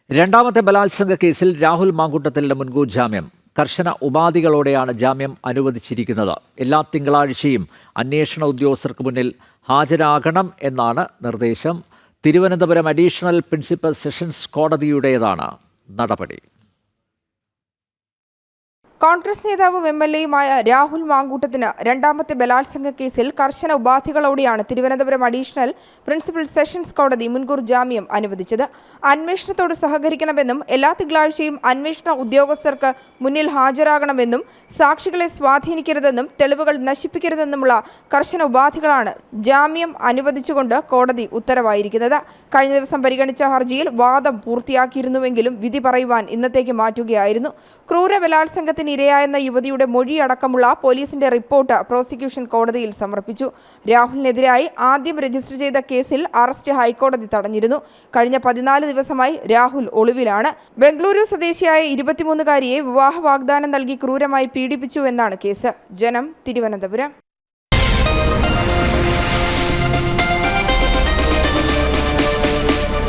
രണ്ടാമത്തെ ബലാത്സംഗ കേസിൽ രാഹുൽ മാങ്കൂട്ടത്തിലിന്റെ മുൻകൂർ ജാമ്യം കർശന ഉപാധികളോടെയാണ് ജാമ്യം അനുവദിച്ചിരിക്കുന്നത്. എല്ലാ തിങ്കളാഴ്ചയും അന്വേഷണ ഉദ്യോഗസ്ഥർക്ക് മുന്നിൽ ഹാജരാകണം എന്നാണ് നിർദ്ദേശം. തിരുവനന്തപുരം അഡീഷണൽ പ്രിൻസിപ്പൽ സെഷൻസ് കോടതിയുടേതാണ് നടപടി. കോൺഗ്രസ് നേതാവും എംഎൽഎയുമായ രാഹുൽ മാങ്കൂട്ടത്തിന് രണ്ടാമത്തെ ബലാത്സംഗ കേസിൽ കർശന ഉപാധികളോടെയാണ് തിരുവനന്തപുരം അഡീഷണൽ പ്രിൻസിപ്പൽ സെഷൻസ് കോടതി മുൻകൂർ ജാമ്യം അനുവദിച്ചത്. അന്വേഷണത്തോട് സഹകരിക്കണമെന്നും എല്ലാ തിങ്കളാഴ്ചയും അന്വേഷണ ഉദ്യോഗസ്ഥർക്ക് മുന്നിൽ ഹാജരാകണമെന്നും സാക്ഷികളെ സ്വാധീനിക്കരുതെന്നും തെളിവുകൾ നശിപ്പിക്കരുതെന്നുമുള്ള കർശന ഉപാധികളാണ് ജാമ്യം അനുവദിച്ചുകൊണ്ട് കോടതി ഉത്തരവായിരിക്കുന്നത്. കഴിഞ്ഞ ദിവസം പരിഗണിച്ച ഹർജിയിൽ വാദം പൂർത്തിയാക്കിയിരുന്നുവെങ്കിലും വിധി പറയുവാൻ ഇന്നത്തേക്ക് മാറ്റുകയായിരുന്നു. ക്രൂര ബലാത്സംഗത്തിന് ഇരയായെന്ന യുവതിയുടെ മൊഴിയടക്കമുള്ള പോലീസിന്റെ റിപ്പോർട്ട് പ്രോസിക്യൂഷൻ കോടതിയിൽ സമർപ്പിച്ചു. രാഹുലിനെതിരായി ആദ്യം രജിസ്റ്റർ ചെയ്ത കേസിൽ അറസ്റ്റ് ഹൈക്കോടതി തടഞ്ഞിരുന്നു. കഴിഞ്ഞ 14 ദിവസമായി രാഹുൽ ഒളിവിലാണ്. ബംഗളൂരു സ്വദേശിയായ 23-കാരിയെ വിവാഹ വാഗ്ദാനം നൽകി ക്രൂരമായി പീഡിപ്പിച്ചു എന്നാണ് കേസ്. ജനം, തിരുവനന്തപുരം.